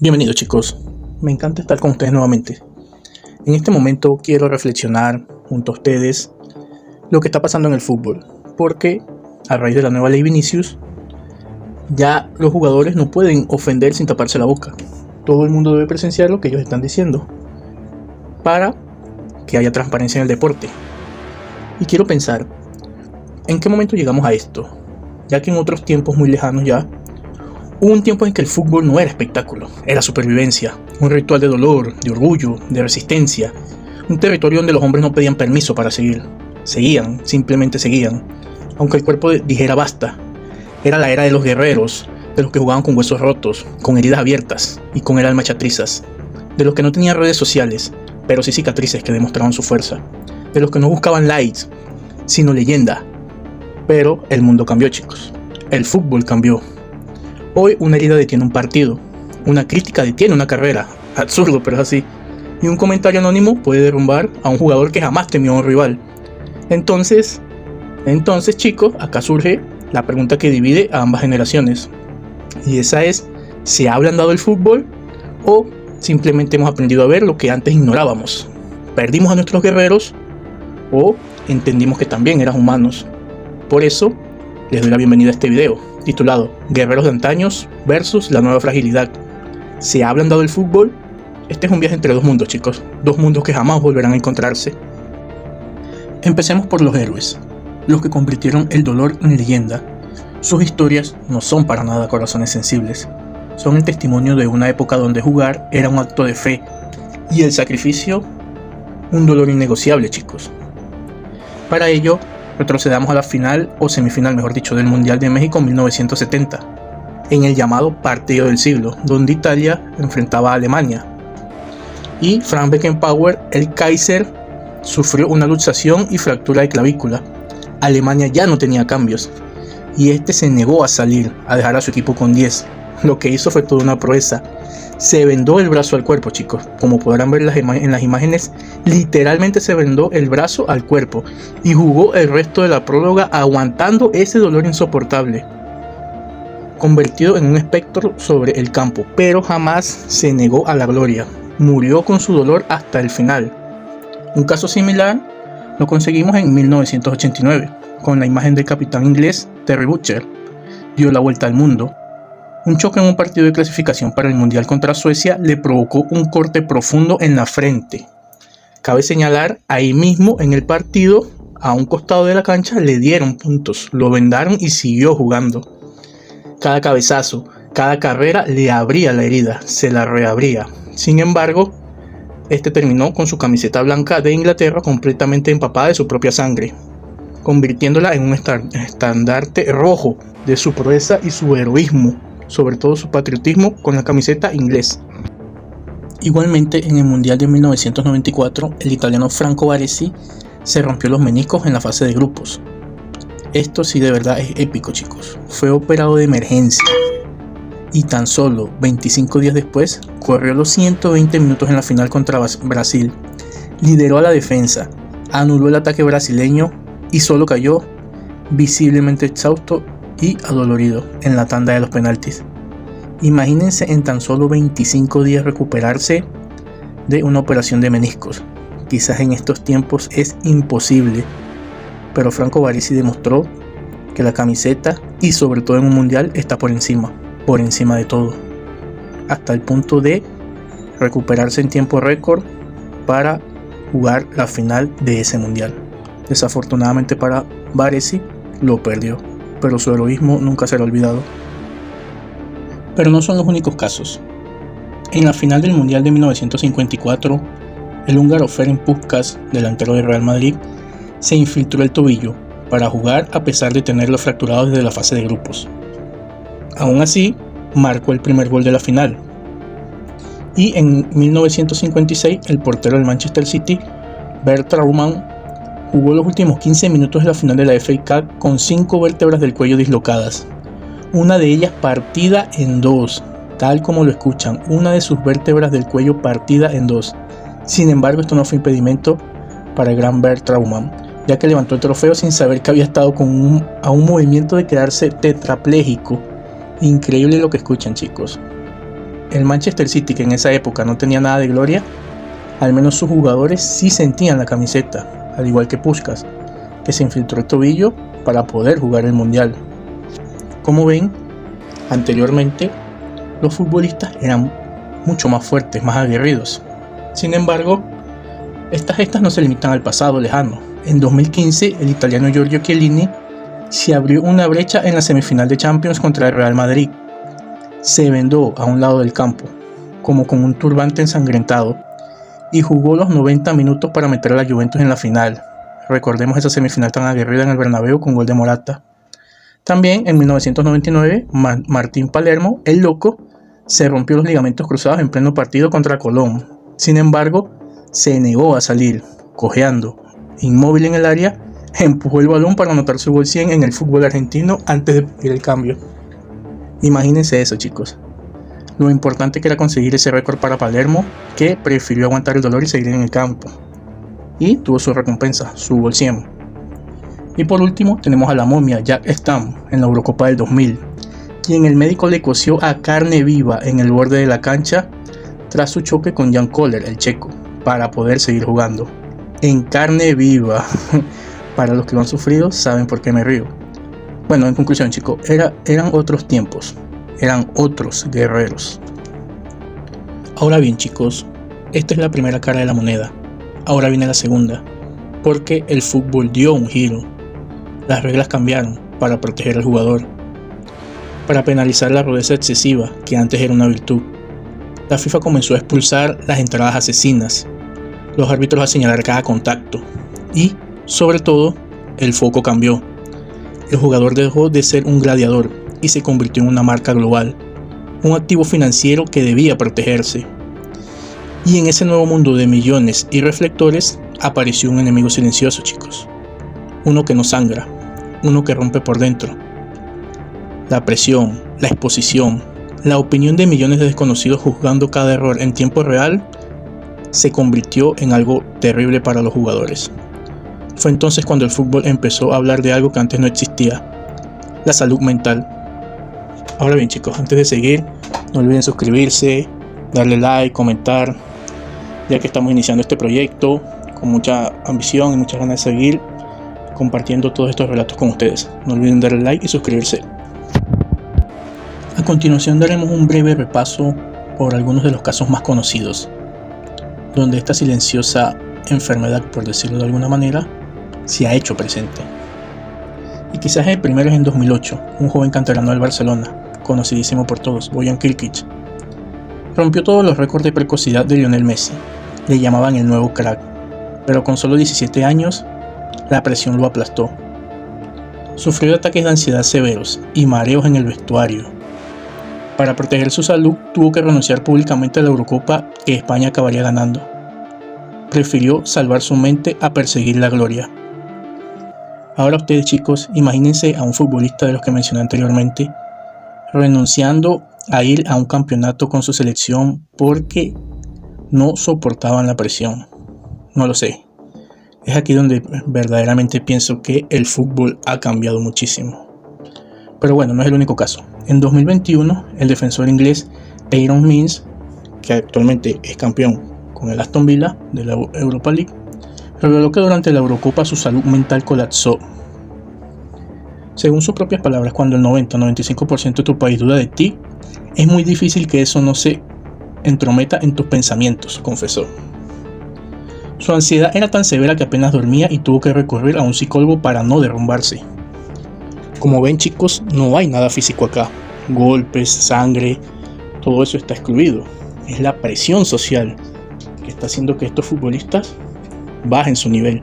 Bienvenidos chicos, me encanta estar con ustedes nuevamente. En este momento quiero reflexionar junto a ustedes lo que está pasando en el fútbol, porque a raíz de la nueva ley Vinicius, ya los jugadores no pueden ofender sin taparse la boca. Todo el mundo debe presenciar lo que ellos están diciendo, para que haya transparencia en el deporte. Y quiero pensar, ¿en qué momento llegamos a esto? Ya que en otros tiempos muy lejanos ya, hubo un tiempo en que el fútbol no era espectáculo, era supervivencia, un ritual de dolor, de orgullo, de resistencia, un territorio donde los hombres no pedían permiso para seguir. Seguían, simplemente seguían, aunque el cuerpo dijera basta. Era la era de los guerreros, de los que jugaban con huesos rotos, con heridas abiertas y con el alma hecha trizas, de los que no tenían redes sociales, pero sí cicatrices que demostraban su fuerza, de los que no buscaban likes, sino leyenda. Pero el mundo cambió, chicos, el fútbol cambió. Hoy una herida detiene un partido, una crítica detiene una carrera, absurdo pero es así, y un comentario anónimo puede derrumbar a un jugador que jamás temió a un rival. Entonces chicos, acá surge la pregunta que divide a ambas generaciones, y esa es: ¿se ha ablandado el fútbol o simplemente hemos aprendido a ver lo que antes ignorábamos? ¿Perdimos a nuestros guerreros o entendimos que también eran humanos? Por eso les doy la bienvenida a este video titulado Guerreros de antaños versus la nueva fragilidad. ¿Se ha ablandado el fútbol? Este es un viaje entre dos mundos, chicos, dos mundos que jamás volverán a encontrarse. Empecemos por los héroes, los que convirtieron el dolor en leyenda. Sus historias no son para nada corazones sensibles, son el testimonio de una época donde jugar era un acto de fe y el sacrificio un dolor innegociable, chicos. Para ello, retrocedamos a la final o semifinal, mejor dicho, del Mundial de México 1970, en el llamado partido del siglo, donde Italia enfrentaba a Alemania. Y Franz Beckenbauer, el Kaiser, sufrió una luxación y fractura de clavícula. Alemania ya no tenía cambios, y este se negó a salir, a dejar a su equipo con 10. Lo que hizo fue toda una proeza. Se vendó el brazo al cuerpo, chicos. Como podrán ver en las imágenes, literalmente se vendó el brazo al cuerpo y jugó el resto de la próloga aguantando ese dolor insoportable, convertido en un espectro sobre el campo, pero jamás se negó a la gloria. Murió con su dolor hasta el final. Un caso similar lo conseguimos en 1989, con la imagen del capitán inglés Terry Butcher. Dio la vuelta al mundo. Un choque en un partido de clasificación para el Mundial contra Suecia le provocó un corte profundo en la frente. Cabe señalar, ahí mismo en el partido, a un costado de la cancha, le dieron puntos, lo vendaron y siguió jugando. Cada cabezazo, cada carrera le abría la herida, se la reabría. Sin embargo, este terminó con su camiseta blanca de Inglaterra completamente empapada de su propia sangre, convirtiéndola en un estandarte rojo de su proeza y su heroísmo, sobre todo su patriotismo con la camiseta inglés. Igualmente, en el Mundial de 1994, el italiano Franco Baresi se rompió los meniscos en la fase de grupos. Esto sí de verdad es épico, chicos. Fue operado de emergencia y tan solo 25 días después corrió los 120 minutos en la final contra Brasil. Lideró a la defensa, anuló el ataque brasileño y solo cayó visiblemente exhausto y adolorido en la tanda de los penaltis. Imagínense en tan solo 25 días recuperarse de una operación de meniscos. Quizás en estos tiempos es imposible, pero Franco Baresi demostró que la camiseta, y sobre todo en un mundial, está por encima de todo, hasta el punto de recuperarse en tiempo récord para jugar la final de ese mundial. Desafortunadamente para Baresi, lo perdió, pero su heroísmo nunca será olvidado. Pero no son los únicos casos. En la final del Mundial de 1954, el húngaro Ferenc Puskás, delantero de Real Madrid, se infiltró el tobillo para jugar a pesar de tenerlo fracturado desde la fase de grupos. Aún así, marcó el primer gol de la final. Y en 1956, el portero del Manchester City, Bert Trautmann, jugó los últimos 15 minutos de la final de la FA Cup con 5 vértebras del cuello dislocadas, una de ellas partida en dos, tal como lo escuchan, una de sus vértebras del cuello partida en dos. Sin embargo, esto no fue impedimento para el gran Bert Trautmann, ya que levantó el trofeo sin saber que había estado a un movimiento de quedarse tetrapléjico. Increíble lo que escuchan, chicos. el Manchester City, que en esa época no tenía nada de gloria, al menos sus jugadores sí sentían la camiseta, al igual que Puskás, que se infiltró el tobillo para poder jugar el Mundial. Como ven, anteriormente los futbolistas eran mucho más fuertes, más aguerridos. Sin embargo, estas gestas no se limitan al pasado lejano. En 2015, el italiano Giorgio Chiellini se abrió una brecha en la semifinal de Champions contra el Real Madrid. Se vendó a un lado del campo, como con un turbante ensangrentado, y jugó los 90 minutos para meter a la Juventus en la final. Recordemos esa semifinal tan aguerrida en el Bernabéu con gol de Morata. También en 1999, Martín Palermo, el loco, se rompió los ligamentos cruzados en pleno partido contra Colón. Sin embargo, se negó a salir, cojeando, inmóvil en el área, empujó el balón para anotar su gol 100 en el fútbol argentino antes de pedir el cambio. Imagínense eso, chicos. Lo importante que era conseguir ese récord para Palermo, que prefirió aguantar el dolor y seguir en el campo. Y tuvo su recompensa, su gol 100. Y por último tenemos a la momia Jack Stam en la Eurocopa del 2000, quien el médico le cosió a carne viva en el borde de la cancha tras su choque con Jan Koller, el checo, para poder seguir jugando. En carne viva. Para los que lo han sufrido saben por qué me río. Bueno, en conclusión, chicos, eran otros tiempos, eran otros guerreros. Ahora bien, chicos, esta es la primera cara de la moneda. Ahora viene la segunda, porque el fútbol dio un giro. Las reglas cambiaron para proteger al jugador, para penalizar la rudeza excesiva, que antes era una virtud. La FIFA comenzó a expulsar las entradas asesinas, los árbitros a señalar cada contacto y, sobre todo, el foco cambió. El jugador dejó de ser un gladiador y se convirtió en una marca global, un activo financiero que debía protegerse. Y en ese nuevo mundo de millones y reflectores apareció un enemigo silencioso, chicos. Uno que no sangra, uno que rompe por dentro. La presión, la exposición, la opinión de millones de desconocidos juzgando cada error en tiempo real se convirtió en algo terrible para los jugadores. Fue entonces cuando el fútbol empezó a hablar de algo que antes no existía: la salud mental. Ahora bien, chicos, antes de seguir, no olviden suscribirse, darle like, comentar, ya que estamos iniciando este proyecto con mucha ambición y muchas ganas de seguir compartiendo todos estos relatos con ustedes. No olviden darle like y suscribirse. A continuación daremos un breve repaso por algunos de los casos más conocidos, donde esta silenciosa enfermedad, por decirlo de alguna manera, se ha hecho presente. Y quizás el primero es en 2008, un joven canterano del Barcelona, conocidísimo por todos, Bojan Kirkic, rompió todos los récords de precocidad de Lionel Messi. Le llamaban el nuevo crack, pero con solo 17 años, la presión lo aplastó. Sufrió ataques de ansiedad severos y mareos en el vestuario. Para proteger su salud, tuvo que renunciar públicamente a la Eurocopa que España acabaría ganando. Prefirió salvar su mente a perseguir la gloria. Ahora ustedes, chicos, imagínense a un futbolista de los que mencioné anteriormente renunciando a ir a un campeonato con su selección porque no soportaban la presión. No lo sé. Es aquí donde verdaderamente pienso que el fútbol ha cambiado muchísimo. Pero bueno, no es el único caso. En 2021, el defensor inglés Tyrone Mings, que actualmente es campeón con el Aston Villa de la Europa League, reveló que durante la Eurocopa su salud mental colapsó. Según sus propias palabras, cuando el 90-95% de tu país duda de ti, es muy difícil que eso no se entrometa en tus pensamientos, confesó. Su ansiedad era tan severa que apenas dormía y tuvo que recurrir a un psicólogo para no derrumbarse. Como ven, chicos, no hay nada físico acá. Golpes, sangre, todo eso está excluido. Es la presión social que está haciendo que estos futbolistas bajen su nivel.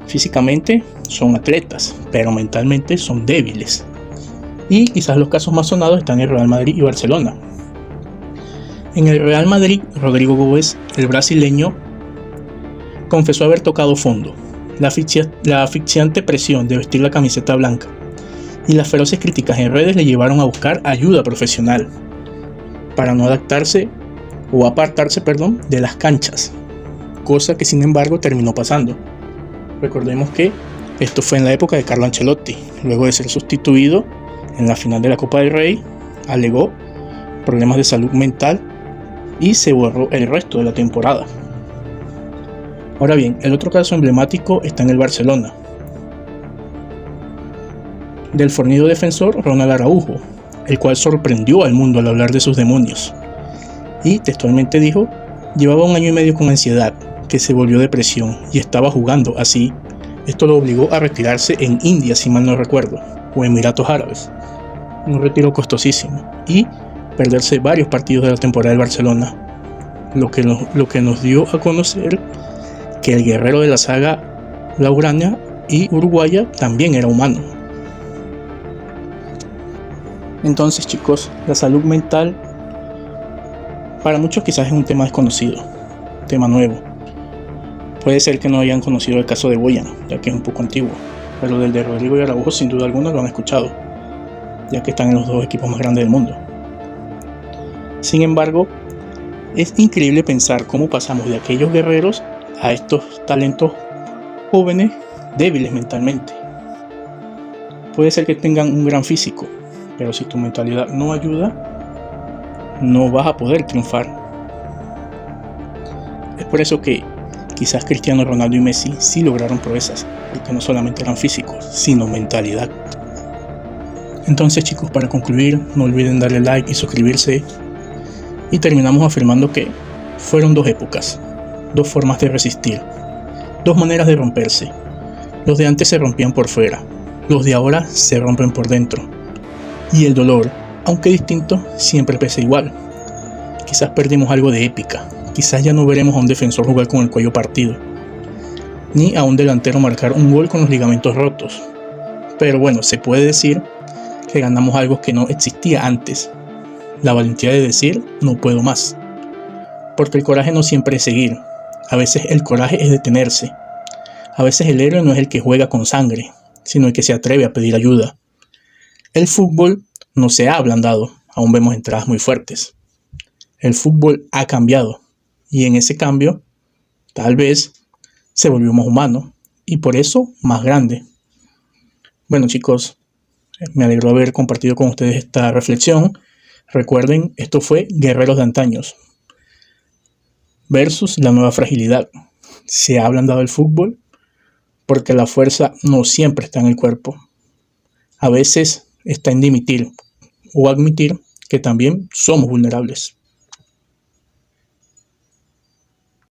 Físicamente son atletas, pero mentalmente son débiles. Y quizás los casos más sonados están en el Real Madrid y Barcelona. En el Real Madrid, Rodrigo Gómez, el brasileño, confesó haber tocado fondo. La asfixiante presión de vestir la camiseta blanca y las feroces críticas en redes le llevaron a buscar ayuda profesional para no apartarse de las canchas, cosa que sin embargo terminó pasando. Recordemos que esto fue en la época de Carlo Ancelotti. Luego de ser sustituido en la final de la Copa del Rey, alegó problemas de salud mental y se borró el resto de la temporada. Ahora bien, el otro caso emblemático está en el Barcelona, del fornido defensor Ronald Araujo, el cual sorprendió al mundo al hablar de sus demonios. Y textualmente dijo: llevaba 1 año y medio con ansiedad, que se volvió depresión y estaba jugando así. Esto lo obligó a retirarse en India, si mal no recuerdo, o Emiratos Árabes. Un retiro costosísimo y perderse varios partidos de la temporada del Barcelona, lo que nos dio a conocer que el guerrero de la saga blaugrana y uruguaya también era humano. Entonces, chicos, la salud mental para muchos quizás es un tema desconocido, tema nuevo. Puede ser que no hayan conocido el caso de Boyan, ya que es un poco antiguo, pero del de Rodrigo y Araujo sin duda alguna lo han escuchado, ya que están en los 2 equipos más grandes del mundo. Sin embargo, es increíble pensar cómo pasamos de aquellos guerreros a estos talentos jóvenes débiles mentalmente. Puede ser que tengan un gran físico, pero si tu mentalidad no ayuda, no vas a poder triunfar. Es por eso que quizás Cristiano Ronaldo y Messi sí lograron proezas, porque no solamente eran físicos, sino mentalidad. Entonces, chicos, para concluir, no olviden darle like y suscribirse. Y terminamos afirmando que fueron 2 épocas, 2 formas de resistir, 2 maneras de romperse. Los de antes se rompían por fuera, los de ahora se rompen por dentro. Y el dolor, aunque distinto, siempre pesa igual. Quizás perdimos algo de épica, quizás ya no veremos a un defensor jugar con el cuello partido, ni a un delantero marcar un gol con los ligamentos rotos. Pero bueno, se puede decir que ganamos algo que no existía antes: la valentía de decir no puedo más. Porque el coraje no siempre es seguir, a veces el coraje es detenerse. A veces el héroe no es el que juega con sangre, sino el que se atreve a pedir ayuda. El fútbol no se ha ablandado, aún vemos entradas muy fuertes. El fútbol ha cambiado, y en ese cambio, tal vez, se volvió más humano, y por eso más grande. Bueno, chicos, me alegró haber compartido con ustedes esta reflexión. Recuerden, esto fue Guerreros de Antaños versus la nueva fragilidad. Se ha ablandado el fútbol porque la fuerza no siempre está en el cuerpo. A veces está en dimitir o admitir que también somos vulnerables.